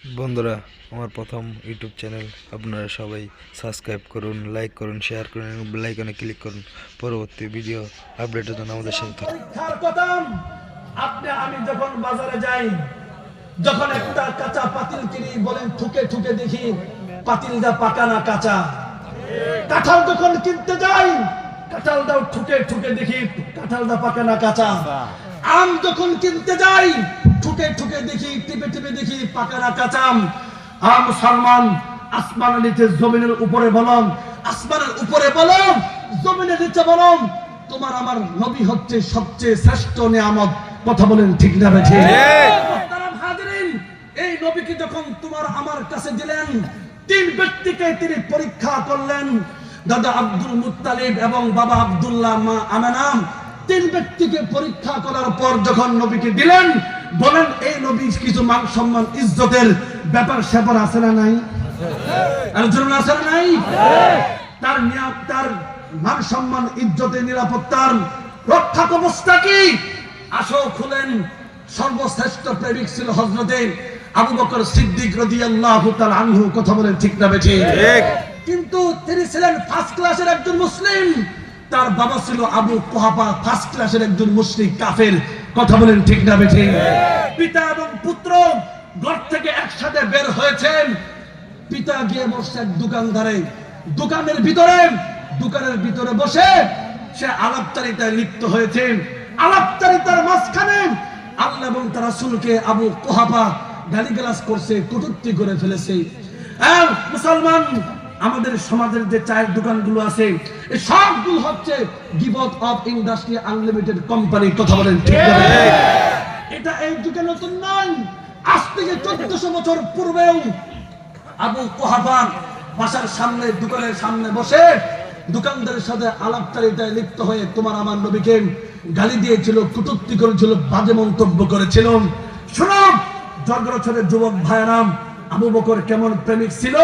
বন্ধুরা, আমার প্রথম ইউটিউব চ্যানেল, আপনারা সবাই সাবস্ক্রাইব করুন, লাইক করুন, শেয়ার করুন এবং বেল আইকনে ক্লিক করুন পরবর্তী ভিডিও আপডেটের জন্য আমাদের সাথে থাকুন। পরীক্ষার কথা আপনি আমি যখন বাজারে যাই, যখন একটা কাঁচা পাতিল কিনি, বলেন ঠুকে ঠুকে দেখি পাতিলটা পাকা না কাঁচা। কাঁঠাল যখন কিনতে যাই, কাঁঠালটাও ঠুকে ঠুকে দেখি কাঁঠালটা পাকা না কাঁচা। আম যখন কিনতে যাই, ঠুকে ঠুকে দেখি, টিপে টিপে দেখি পাকা না কাঁচা। আম সালমান আসমানের নিচে জমিনের উপরে বলম, আসমানের উপরে বলম, জমিনের নিচে বলম, তোমার আমার নবী হচ্ছে সবচেয়ে শ্রেষ্ঠ নিয়ামত। কথা বলেন ঠিক না বেঠে? এই নবীকে যখন তোমার আমার কাছে দিলেন, তিন ব্যক্তিকে তিনি পরীক্ষা করলেন। দাদা আব্দুল মুত্তালিব এবং বাবা আব্দুল্লাহ, মা আমেনা, তিন ব্যক্তিকে পরীক্ষা করার পর যখন নবীকে দিলেন, বলেন এই নবী কিছু মান সম্মান ইজ্জতের ব্যাপার স্যাপার আছে না নাই? আর জন্য আছে না নাই? তার নিয়ম, তার মান সম্মান ইজ্জতের নিরাপত্তার রক্ষা কবচটা কি? আসো খুলেন। সর্বশ্রেষ্ঠ প্রেমিক ছিল হযরতে আবু বকর সিদ্দিক রাদিয়াল্লাহু তাআলা আনহু। কথা বলেন ঠিক না বেঠি? ঠিক। কিন্তু তিনি ছিলেন ফার্স্ট ক্লাসের একজন মুসলিম। তার বাবা ছিল আবু কুহাফা, ফার্স্ট ক্লাসের একজন মুশরিক কাফের। কথা বলেন ঠিক না বেঠি? পিতা এবং পুত্র ঘর থেকে একসাথে বের হয়েছেন। পিতা গিয়ে বসছে এক দোকানদারে, দোকানের ভিতরে বসে সে আলাপচারিতায় লিপ্ত হয়েছে। আলাপচারিতার মাঝখানে আল্লাহ এবং তার রাসূলকে আবু কুহাফা গালিগালাজ করছে, কটূক্তি করে ফেলেছে। মুসলমান, আমাদের সমাজের যে চায়ের দোকানগুলো আছে, এই সবগুলো হচ্ছে গিবত অফ ইন্ডাস্ট্রি আনলিমিটেড কোম্পানি। কথা বলেন ঠিক না? এটা এই যুগে নতুন নয়। আজ থেকে 1400 বছর পূর্বেও আবু কুহাফা বাসার সামনে, দোকানের সামনে বসে দোকানদারের সাথে আলাপচারিতায় লিপ্ত হয়ে তোমার আমার নবীকে গালি দিয়েছিল, কটূক্তি করেছিল, বাজে মন্তব্য করেছিল। শোনো জগরছড়ের যুবক ভাইরাম, আবু বকর কেমন প্রেমিক ছিল।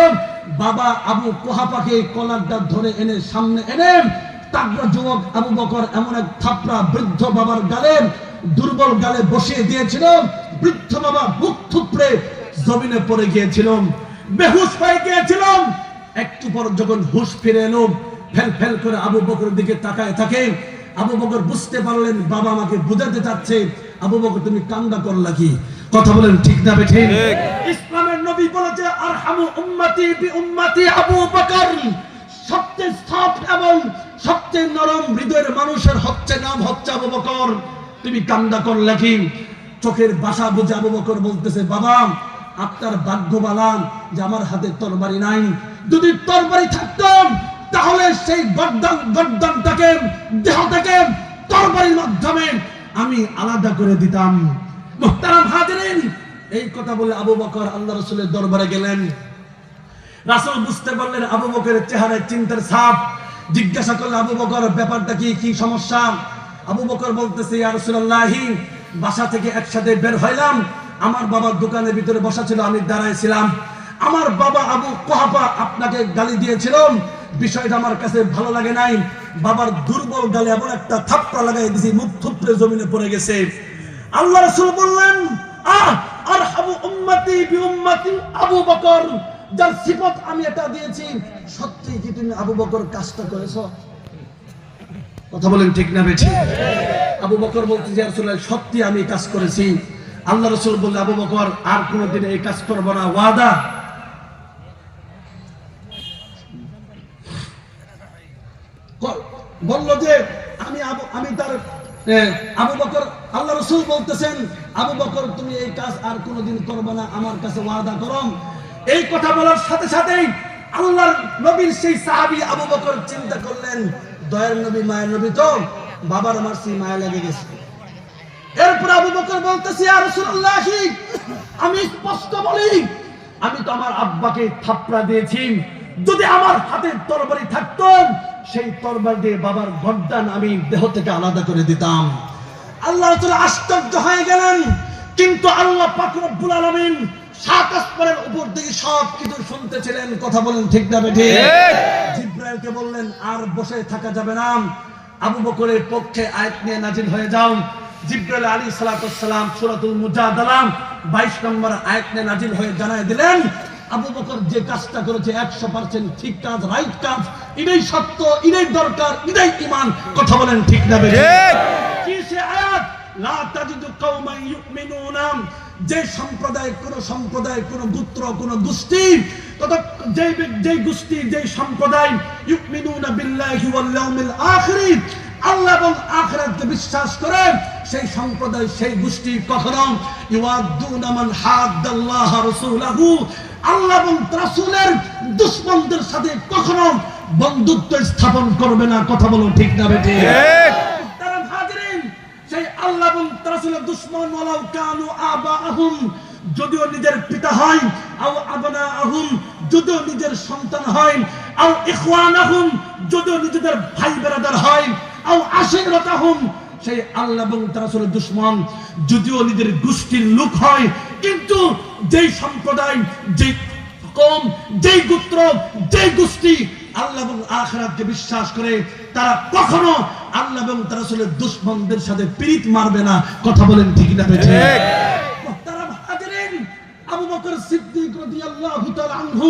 বাবা আবু কুহাফাকে কলারটা ধরে এনে সামনে এনে তাগড়া যুবক আবু বকর এমন এক থাপড়া বৃদ্ধ বাবার গালে, দুর্বল গালে বসিয়ে দিয়েছিল। বৃদ্ধ বাবা বুক থুপড়ে জমিনে পড়ে গিয়েছিল, বেহুশ হয়ে গিয়েছিল। একটু পর যখন হুঁশ ফিরে এলো, ফেল ফেল করে আবু বকরের দিকে তাকায় থাকে। আবু বকর বুঝতে পারলেন বাবা আমাকে বুঝাতে চাচ্ছে। আবু বকর তুমি কান্না করলা কি? কথা বলেন ঠিক না বেঠি? ইসলামের নবী বলেছে আরহামু উম্মতি বি উম্মতি আবু বকর। সবচেয়ে সফট এবং সবচেয়ে নরম হৃদয়ের মানুষের নাম হচ্ছে আবু বকর। তুমি কান্না করলা কি? চোখের ভাষা বুঝে আবু বকর বলতেছে, বাবা আপনার ভাগ্যবালা যে আমার হাতে তরবারি নাই। যদি তরবারি থাকতো তাহলে সেই গর্দানটাকে দেহ থেকে তরবারির মাধ্যমে আমি আলাদা করে দিতাম। মুহতারাম হাজিরিন, এই কথা বলে আবু বকর আল্লাহ রাসূলের দরবারে গেলেন। রাসূল বুঝতে পারলেন আবু বকরের চেহারায় চিন্তার ছাপ। জিজ্ঞাসা করলেন, আবু বকর ব্যাপারটা কি সমস্যা? আবু বকর বলতেছে, ইয়া রাসূলুল্লাহ, বাসা থেকে একসাথে বের হইলাম, আমার বাবার দোকানের ভিতরে বসা ছিল, আমি দাঁড়াইছিলাম। আমার বাবা আবু কুহাফা আপনাকে গালি দিয়েছিল, বিষয়টা আমার কাছে ভালো লাগে নাই। বাবার দুর্বল গালে এমন একটা থাপ্পড় লাগাই দিয়েছি, মুখ থুপড়ে জমিনে পড়ে গেছে। আল্লাহ রাসূল বললেন, আরহামু উম্মতি বি উম্মতি আবু বকর, যার সিফত আমি এটা দিয়েছি, সত্যি কি তুমি আবু বকর কাজটা করেছো? কথা বলেন ঠিক না বেঠি? আবু বকর বলতে, ইয়া রাসূলুল্লাহ সত্যি আমি কাজ করেছি। আল্লাহ রাসূল বললেন, আবু বকর আর কোনোদিন এই কাজ করব না, ওয়াদা? বলল যে আমি তার আবু বকর, আল্লাহ রাসূল বলতেছেন, আবু বকর তুমি এই কাজ আর কোনোদিন করবে না, আমার কাছে ওয়াদা করো। এই কথা বলার সাথে সাথেই আল্লাহর নবীর সেই সাহাবী আবু বকর চিন্তা করলেন, দয়ার নবী মায়ের নবী তো, বাবার মারছি মায়া লেগে গেছে। এরপর আবু বকর বলতেছে, ইয়া রাসূলুল্লাহ আমি স্পষ্ট বলি, আমি তো আমার আব্বাকে থাপড়া দিয়েছি। যদি আমার হাতে তরবারি থাকতো, সেই তরবার দিয়ে বাবার গর্দান আমি দেহ থেকে আলাদা করে দিতাম। আল্লাহ রাসূল আশ্চর্য হয়ে গেলেন। কিন্তু আল্লাহ পাক রব্বুল আলামিন সাত আসমানের উপর থেকে সবকিছু শুনতেছিলেন। কথা বলেন ঠিক না বেঠি? জিবরাইলকে বললেন, আর বসে থাকা যাবে না, আবু বকরের পক্ষে আয়াত নিয়ে নাজিল হয়ে যাও। জিবরাইল আলাইহিস সালাম সূরাতুল মুজাদালা 22 নম্বর আয়াত নিয়ে নাজিল হয়ে জানায় দিলেন, আবু বকর যে কাজটা করেছে 100% ঠিক কাজ, রাইট কাজ, এটাই সত্য, এটাই দরকার, এটাই ঈমান। কথা বলেন ঠিক না বেঠিক? কি সে আয়াত? লা তাজিদু কওমান ইউমিনুনা, যে সম্প্রদায়, কোন গোত্র, কোন গোষ্ঠী, যে গোষ্ঠী, যে সম্প্রদায় ইউমিনুনা বিল্লাহি ওয়াল ইয়াউমিল আখির, আল্লাহ এবং আখিরাতকে বিশ্বাস করে, সেই সম্প্রদায়, সেই গোষ্ঠী কখনো ইওয়াদুনা মান হাদ্দাল্লাহ রাসূলাহু, আল্লাহ এবং রাসূলের দুশমনদের সাথে কখনো বন্ধুত্ব স্থাপন করবে না। কথা বলো ঠিক না বেঠিক? তারা হাজিরিন, সেই আল্লাহ এবং রাসূলের দুশমন, ওয়ালাউ কানু আবাআহুম, যদিও নিজের পিতা হয়, আও আবনাআহুম, যদিও নিজের সন্তান হয়, আও ইখওয়ানাহুম, যদিও নিজেদের ভাই বেরাদার হয়, আও আশিরাতাহুম, সেই আল্লাহ এবং রাসূলের দুশমন যদিও নিজের গোষ্ঠীর লোক হয়, কিন্তু যেই সম্প্রদায়, যেই কওম, যেই গোত্র, যেই গোষ্ঠী আল্লাহ এবং আখিরাতকে বিশ্বাস করে, তারা কখনো আল্লাহ এবং রাসূলের দুশমনদের সাথে পিরিত মারবে না। কথা বলেন ঠিক না বেঠিক? তারা হাজিরিন, আবু বকর সিদ্দিক রাদিয়াল্লাহু তাআলা আনহু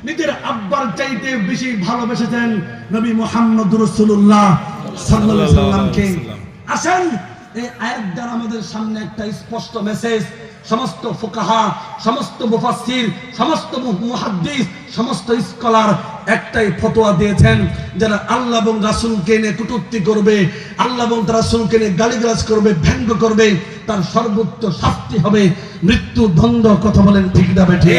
নিজের আব্বার চাইতে বেশি ভালোবেসেছেন নবী মুহাম্মদ রাসূলুল্লাহ সাল্লাল্লাহু আলাইহি ওয়াসাল্লামকে। আসেন, এই আয়াত দ্বারা আমাদের সামনে একটা স্পষ্ট মেসেজ। সমস্ত ফুকাহা, সমস্ত মুফাসসির, সমস্ত মুহাদ্দিস, সমস্ত স্কলার একটাই ফতোয়া দিয়েছেন, যারা আল্লাহ এবং রাসূলকে নিয়ে কটূক্তি করবে, আল্লাহ এবং রাসূলকে নিয়ে গালিগালাজ করবে, ব্যঙ্গ করবে, তার সর্বোচ্চ শাস্তি হবে মৃত্যুদণ্ড। কথা বলেন ঠিক না বেঠিক?